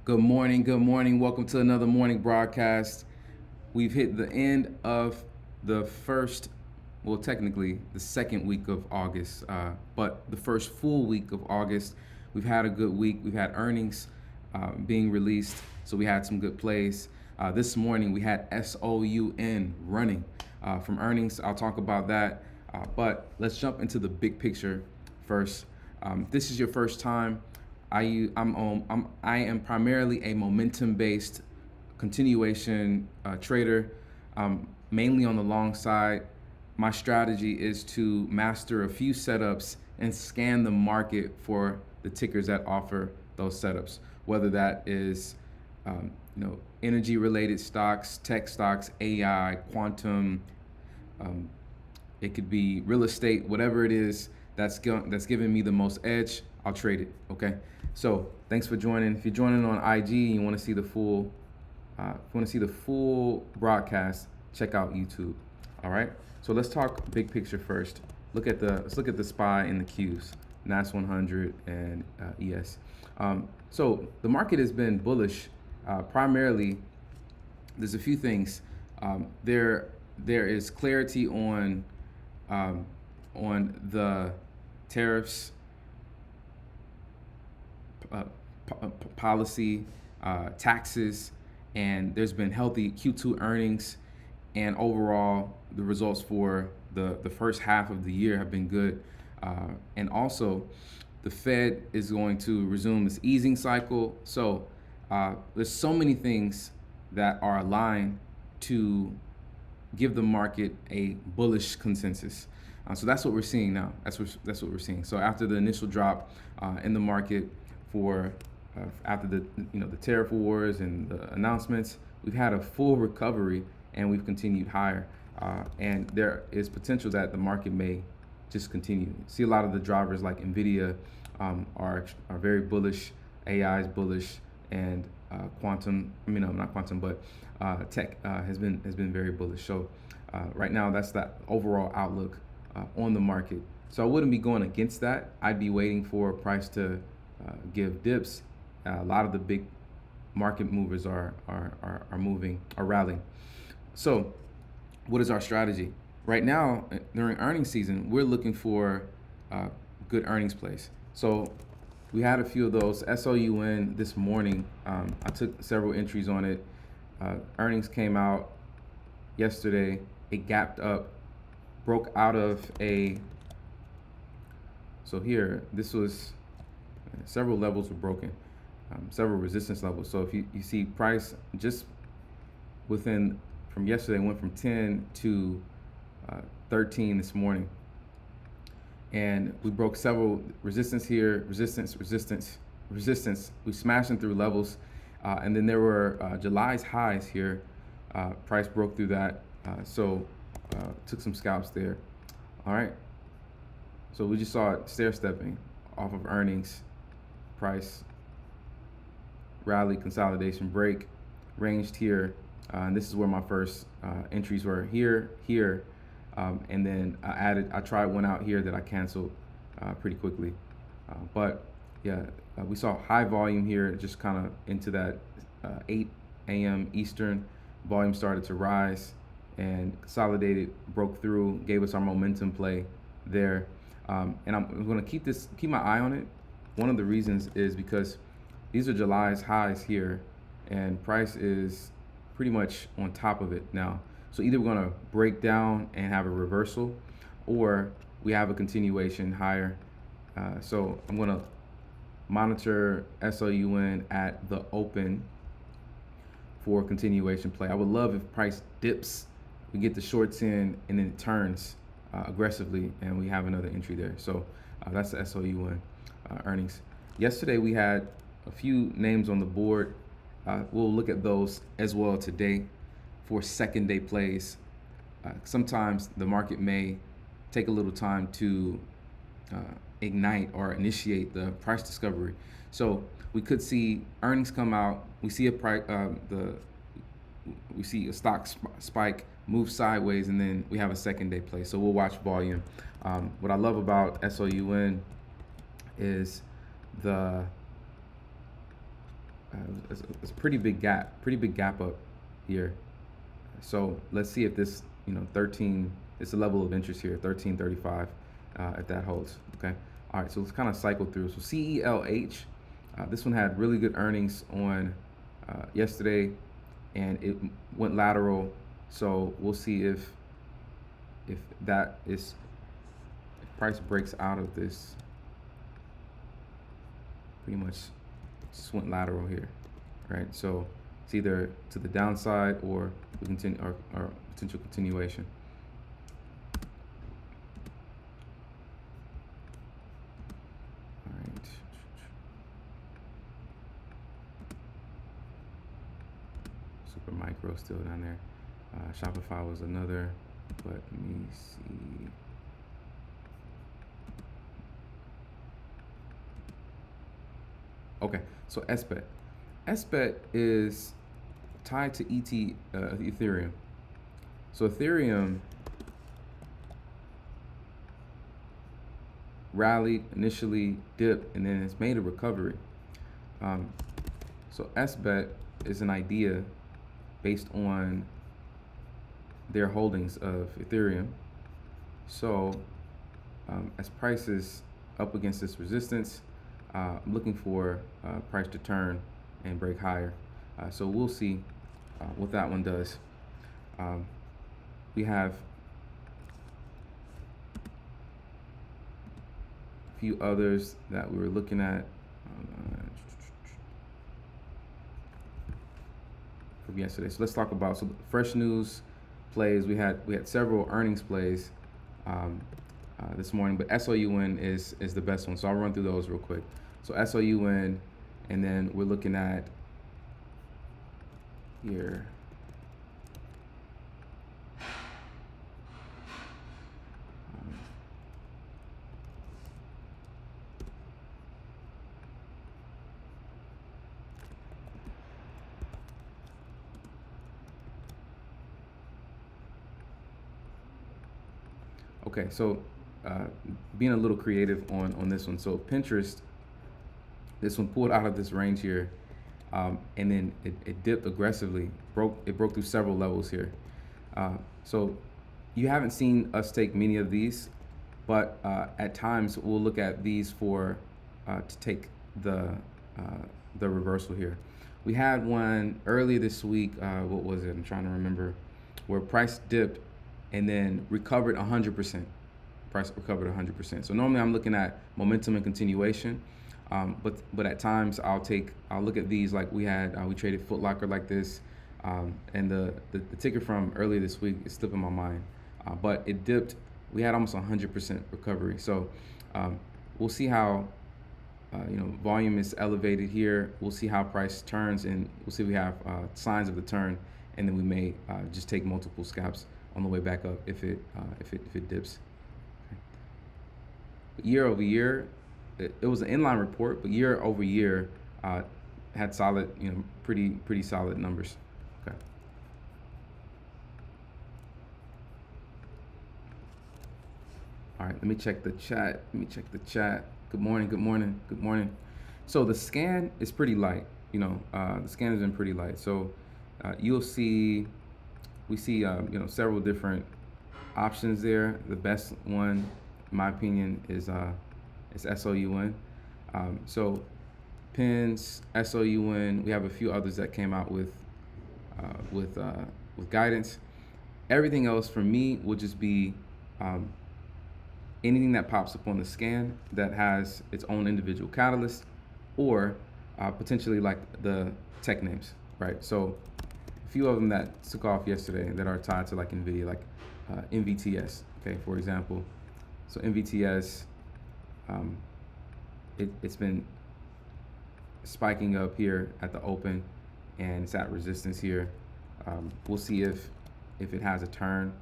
Good morning. Good morning. Welcome to another morning broadcast. We've hit the end of the first, well, technically the second week of August, but the first full week of August. We've had a good week. We've had earnings being released, so we had some good plays. This morning we had SOUN running from earnings. I'll talk about that, but let's jump into the big picture first. If this is your first time, I am primarily a momentum-based continuation trader, mainly on the long side. My strategy is to master a few setups and scan the market for the tickers that offer those setups, whether that is energy-related stocks, tech stocks, AI, quantum. It could be real estate, whatever it is that's giving me the most edge, I'll trade it. Okay. So thanks for joining. If you're joining on IG and you want to see the full broadcast, check out YouTube. All right. So let's talk big picture first. Let's look at the SPY and the Qs, NAS 100 and ES. So the market has been bullish. Primarily, there's a few things. There is clarity on the tariffs policy, taxes, and there's been healthy Q2 earnings, and overall the results for the first half of the year have been good. And also the Fed is going to resume its easing cycle. So there's so many things that are aligned to give the market a bullish consensus. So that's what we're seeing now. That's what we're seeing. So after the initial drop in the market for after the tariff wars and the announcements, we've had a full recovery and we've continued higher. And there is potential that the market may just continue. See a lot of the drivers like Nvidia are very bullish. AI is bullish, and quantum. Not quantum, but tech has been very bullish. So right now, that's the overall outlook on the market. So I wouldn't be going against that. I'd be waiting for price to give dips. A lot of the big market movers are rallying. So what is our strategy? Right now, during earnings season, we're looking for good earnings plays. So we had a few of those. SOUN this morning, I took several entries on it. Earnings came out yesterday. It gapped up, broke out of a, so here, this was, several levels were broken, several resistance levels. So if you see price just from yesterday, went from 10 to 13 this morning. And we broke several resistance here, resistance. We smashed them through levels. And then there were July's highs here. Price broke through that. So took some scalps there. All right. So we just saw it stair stepping off of earnings. Price rally, consolidation, break, ranged here. And this is where my first entries were here. And then I tried one out here that I canceled pretty quickly. But yeah, we saw high volume here, just kind of into that 8 a.m. Eastern. Volume started to rise and consolidated, broke through, gave us our momentum play there. And I'm going to keep my eye on it. One of the reasons is because these are July's highs here, and price is pretty much on top of it now. So either we're going to break down and have a reversal, or we have a continuation higher. So I'm going to monitor SOUN at the open for continuation play. I would love if price dips, we get the shorts in, and then it turns aggressively, and we have another entry there. So that's the SOUN earnings. Yesterday we had a few names on the board. We'll look at those as well today for second day plays. Sometimes the market may take a little time to ignite or initiate the price discovery. So we could see earnings come out. We see we see a stock spike, move sideways, and then we have a second day play. So we'll watch volume. What I love about SOUN is the it's a pretty big gap up here. So let's see if this, 13, it's a level of interest here, 1335, if that holds. Okay. All right. So let's kind of cycle through. So CELH, this one had really good earnings on yesterday, and it went lateral. So we'll see if that is, if price breaks out of this, pretty much just went lateral here, right? So it's either to the downside or we continue or potential continuation. All right. Super micro still down there. Shopify was another, but let me see. Okay, so SBET. SBET is tied to Ethereum. So Ethereum rallied, initially dipped, and then it's made a recovery. So SBET is an idea based on their holdings of Ethereum. So as price is up against this resistance, I'm looking for price to turn and break higher. So we'll see what that one does. We have a few others that we were looking at from yesterday. So let's talk about fresh news plays. We had several earnings plays this morning, but SOUN is the best one. So I'll run through those real quick. So SOUN, and then we're looking at here. Okay, so being a little creative on this one. So Pinterest, this one pulled out of this range here, and then it dipped aggressively. It broke through several levels here. So you haven't seen us take many of these, but at times we'll look at these for to take the reversal here. We had one earlier this week. What was it? I'm trying to remember. Where price dipped and then recovered 100%. Price recovered 100%. So normally I'm looking at momentum and continuation, but at times I'll look at these like we traded Foot Locker like this, and the ticker from earlier this week is slipping my mind, but it dipped. We had almost 100% recovery. So we'll see how volume is elevated here. We'll see how price turns, and we'll see if we have signs of the turn, and then we may just take multiple scalps on the way back up if it dips. Okay. Year over year, it was an inline report, but year over year had solid, pretty solid numbers. Okay. All right, let me check the chat. Good morning. So the scan is pretty light. The scan has been pretty light. So you'll see. We see, several different options there. The best one, in my opinion, is SOUN. So pins, SOUN. We have a few others that came out with guidance. Everything else for me will just be anything that pops up on the scan that has its own individual catalyst, or potentially like the tech names, right? So a few of them that took off yesterday that are tied to like NVIDIA, like MVTS, okay, for example. So MVTS, it's been spiking up here at the open, and it's at resistance here. We'll see if it has a turn,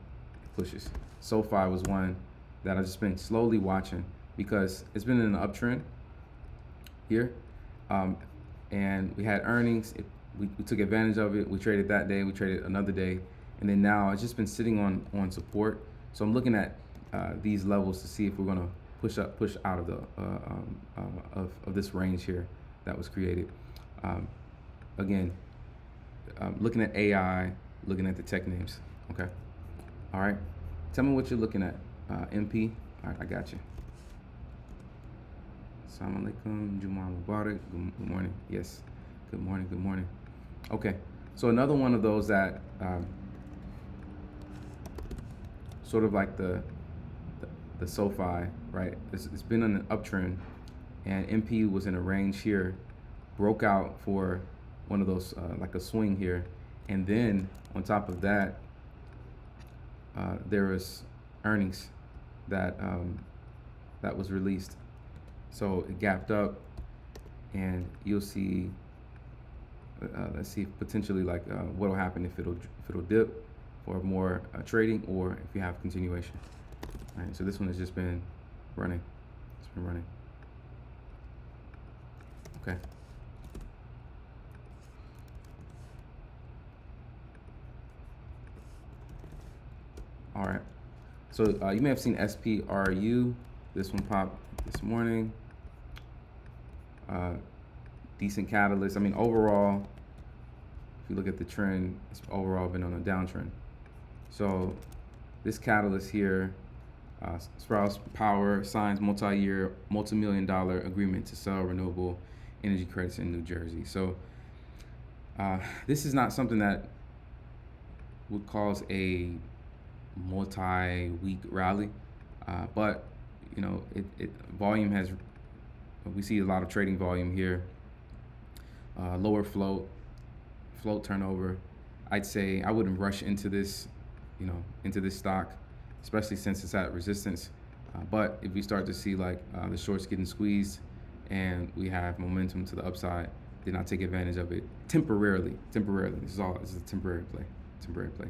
it pushes. SoFi was one that I've just been slowly watching because it's been in an uptrend here, and we had earnings. We took advantage of it. We traded that day. We traded another day, and then now it's just been sitting on support. So I'm looking at these levels to see if we're gonna push out of the of this range here that was created. again, looking at AI, looking at the tech names. Okay. All right. Tell me what you're looking at. MP. All right, I got you. Assalamu alaikum. Juma Mubarak. Good morning. Yes. Good morning. Good morning. Okay. So another one of those that sort of like the SoFi, right? It's been on an uptrend, and MP was in a range here, broke out for one of those like a swing here, and then on top of that, there was earnings that that was released. So it gapped up, and you'll see. Let's see potentially like what will happen if it'll dip for more trading, or if you have continuation. All right, so this one has just been running. It's been running. Okay. All right. So you may have seen SPRU. This one popped this morning. Decent catalyst. I mean, overall, if you look at the trend, it's overall been on a downtrend. So this catalyst here, Sprouse Power signs multi-year, multi-million-dollar agreement to sell renewable energy credits in New Jersey. So this is not something that would cause a multi-week rally, but you know, volume has. We see a lot of trading volume here. Lower float turnover. I'd say I wouldn't rush into this, you know, into this stock, especially since it's at resistance. But if we start to see like the shorts getting squeezed and we have momentum to the upside, then I'll take advantage of it temporarily. Temporarily. This is a temporary play. Temporary play.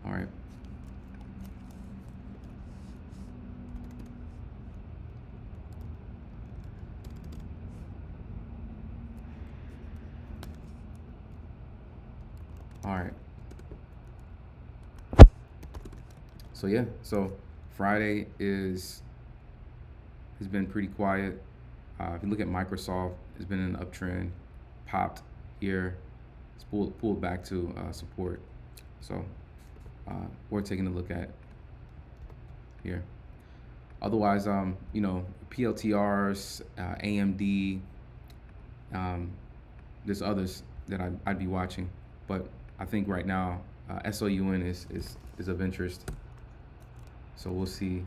All right. All right. So yeah, so Friday has been pretty quiet. If you look at Microsoft, it's been in an uptrend, popped here, it's pulled back to support. So we're taking a look at here. Otherwise, you know, PLTRs, AMD, there's others that I'd be watching, but I think right now SOUN is of interest. So we'll see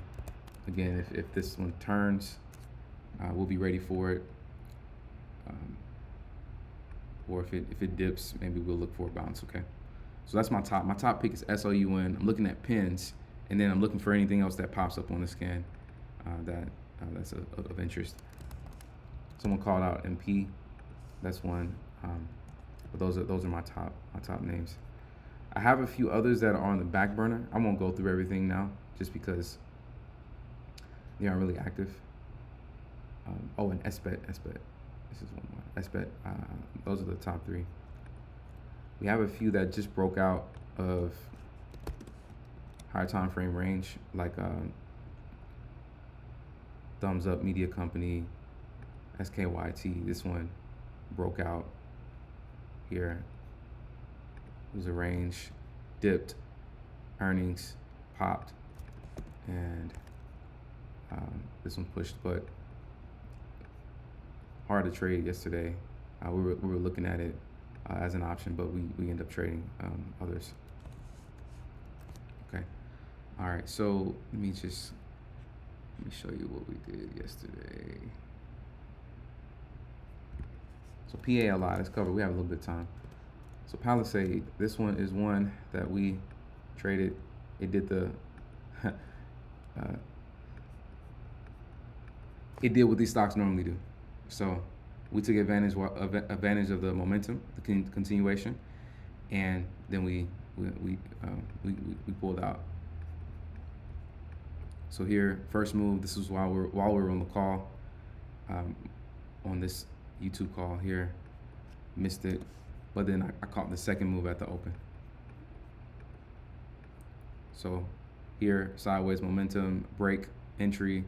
again if this one turns, we'll be ready for it. Or if it dips, maybe we'll look for a bounce. Okay. So that's my top. My top pick is SOUN. I'm looking at pins, and then I'm looking for anything else that pops up on the scan that's of interest. Someone called out MP. That's one. But those are my top names. I have a few others that are on the back burner. I won't go through everything now, just because they aren't really active. Oh, and SBET. This is one more. SBET. Those are the top three. We have a few that just broke out of higher time frame range, like Thumbs Up Media Company, SKYT. This one broke out here. It was a range, dipped, earnings popped, and this one pushed, but hard to trade yesterday. We were looking at it as an option, but we end up trading others. Okay. All right. So let me show you what we did yesterday. So PALI, let's cover. We have a little bit of time. So Palisade, this one is one that we traded. It did the it did what these stocks normally do. So we took advantage of the momentum, the continuation, and then we pulled out. So here, first move. This was while we were on the call, on this YouTube call here. Missed it, but then I caught the second move at the open. So here, sideways momentum, break, entry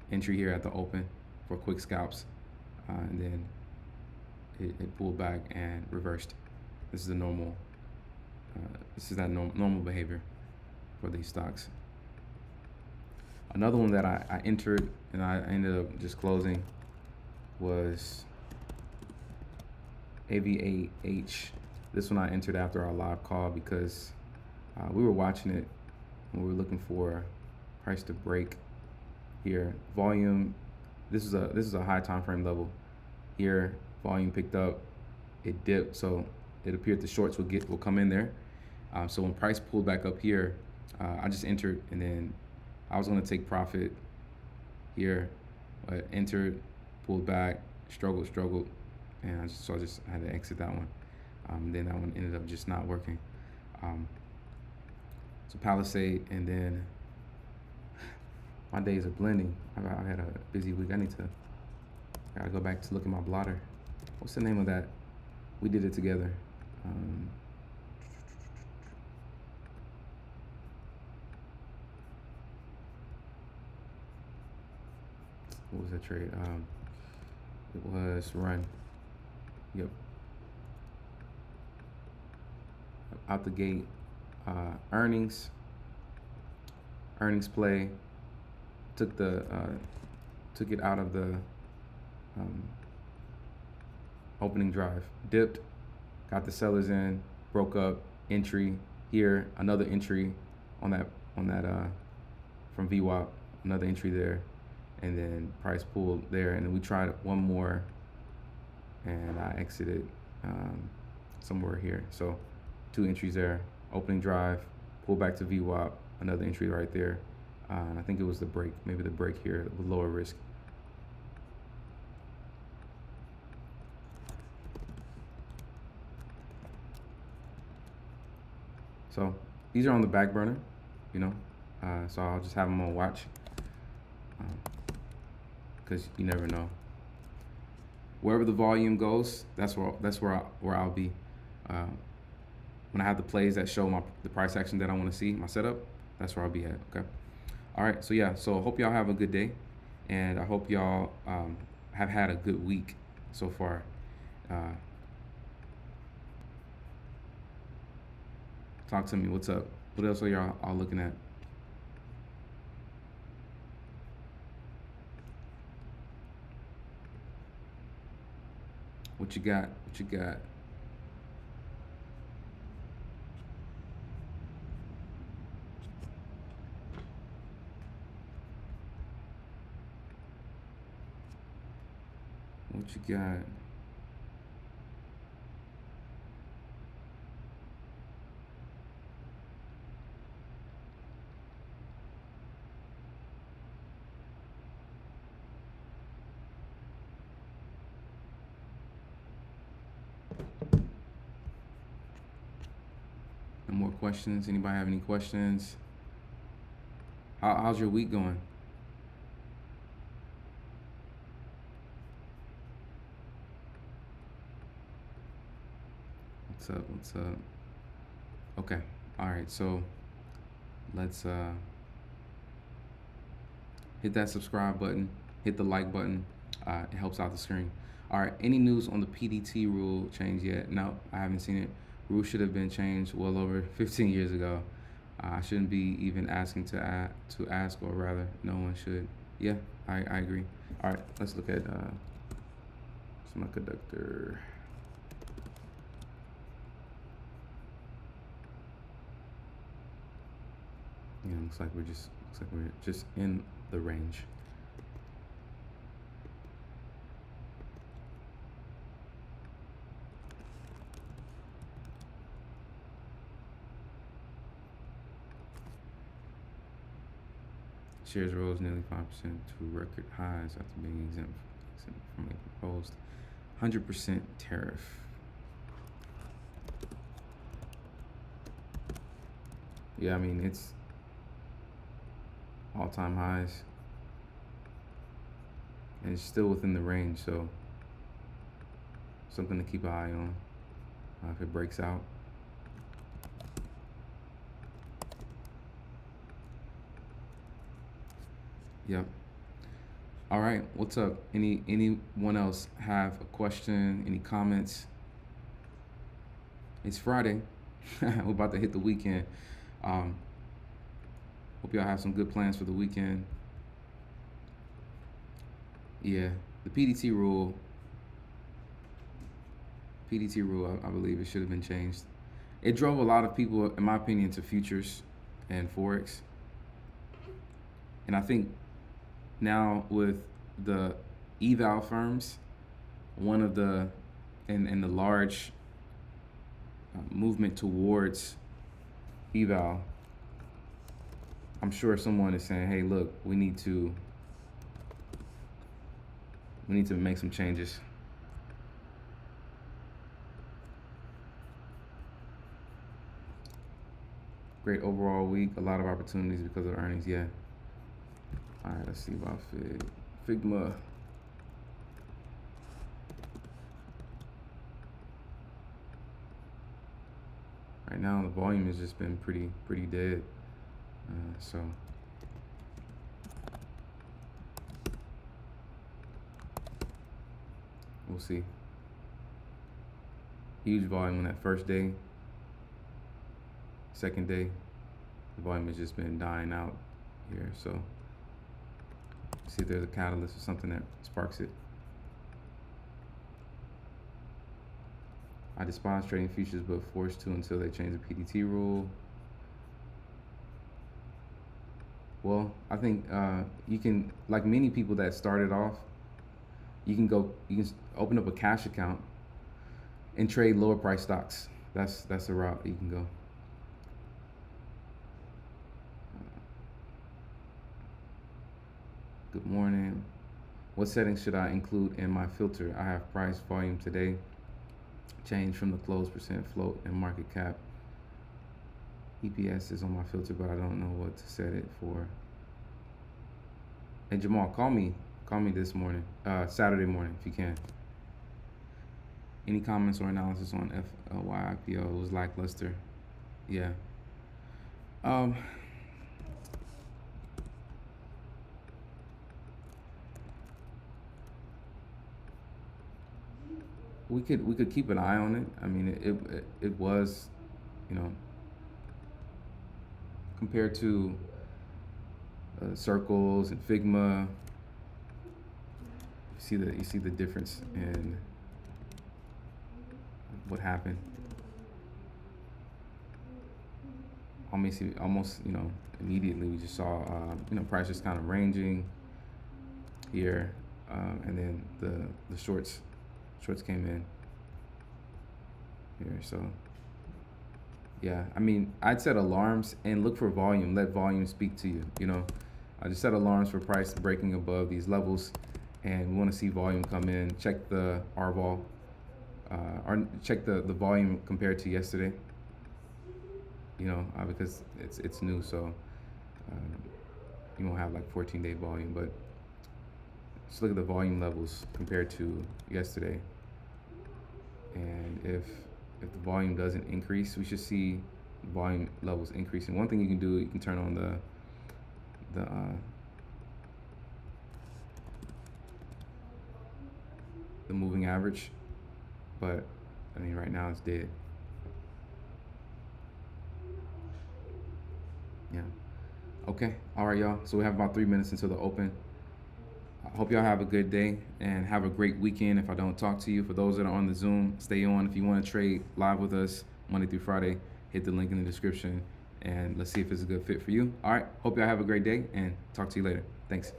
here at the open for quick scalps, and then it pulled back and reversed. This is the normal. This is that normal behavior for these stocks. Another one that I entered and I ended up just closing was AVAH. This one I entered after our live call because we were watching it and we were looking for price to break here. Volume. This is a high time frame level. Here, volume picked up. It dipped, so it appeared the shorts will come in there. So when price pulled back up here, I just entered, and then I was going to take profit here, but entered, pulled back, struggled, and I just had to exit that one. Then that one ended up just not working. So Palisade, and then my days are blending. I've had a busy week. Gotta go back to look at my blotter. What's the name of that? We did it together. What was that trade? It was Run. Yep. Out the gate, earnings play. Took it out of the opening drive. Dipped, got the sellers in, broke up, entry here, another entry on that from VWAP, another entry there, and then price pulled there, and then we tried one more, and I exited somewhere here. So 2 entries there, opening drive, pull back to VWAP, another entry right there. I think it was the break, maybe the break here with lower risk. So these are on the back burner, so I'll just have them on watch because you never know. Wherever the volume goes, that's where I'll be. When I have the plays that show the price action that I want to see, my setup, that's where I'll be at. Okay. All right. So yeah. So I hope y'all have a good day, and I hope y'all have had a good week so far. Talk to me. What's up? What else are y'all all looking at? What you got? What you got? What you got? No more questions? Anybody have any questions? How's your week going? What's up? Okay. All right. So let's hit that subscribe button, hit the like button. It helps out the screen. All right. Any news on the PDT rule change yet? No, I haven't seen it. Rule should have been changed well over 15 years ago. I shouldn't be even asking to ask, or rather, no one should. Yeah, I agree. All right. Let's look at semiconductor. Yeah, looks like we're just in the range. Shares rose nearly 5% to record highs after being exempt from a proposed 100% tariff. Yeah, I mean, it's all-time highs, and it's still within the range, so something to keep an eye on if it breaks out. Yep. All right, what's up? Anyone else have a question? Any comments? It's Friday. We're about to hit the weekend. Um, Hope y'all have some good plans for the weekend. Yeah, the PDT rule. I believe it should have been changed. It drove a lot of people, in my opinion, to futures and forex. And I think now with the eval firms, one of the and the large movement towards eval, I'm sure someone is saying, hey, look, we need to make some changes. Great overall week, a lot of opportunities because of earnings. Yeah. All right, let's see about Figma. Right now, the volume has just been pretty dead. So we'll see. Huge volume on that first day. Second day, the volume has just been dying out here. So see if there's a catalyst or something that sparks it. I despise trading futures, but forced to until they change the PDT rule. Well, I think you can, like many people that started off, you can open up a cash account and trade lower price stocks. That's the route you can go. Good morning. What settings should I include in my filter? I have price, volume today, change from the close, percent float, and market cap. EPS is on my filter, but I don't know what to set it for. Hey Jamal, call me this morning, Saturday morning, if you can. Any comments or analysis on why IPO was lackluster? Yeah. We could keep an eye on it. I mean, it was, compared to Circles and Figma, you see the difference in what happened. Almost immediately we just saw prices kind of ranging here, and then the shorts came in here. So yeah, I mean, I'd set alarms and look for volume. Let volume speak to you. I just set alarms for price breaking above these levels, and we want to see volume come in. Check the RVol, or check the volume compared to yesterday. Because it's new, so you won't have like 14-day volume, but just look at the volume levels compared to yesterday. And if the volume doesn't increase, we should see volume levels increasing. One thing you can do, you can turn on the moving average, but I mean right now it's dead. Yeah. Okay. All right, y'all. So we have about 3 minutes until the open. I hope y'all have a good day and have a great weekend. If I don't talk to you, for those that are on the Zoom, stay on. If you want to trade live with us Monday through Friday, hit the link in the description and let's see if it's a good fit for you. All right. Hope y'all have a great day and talk to you later. Thanks.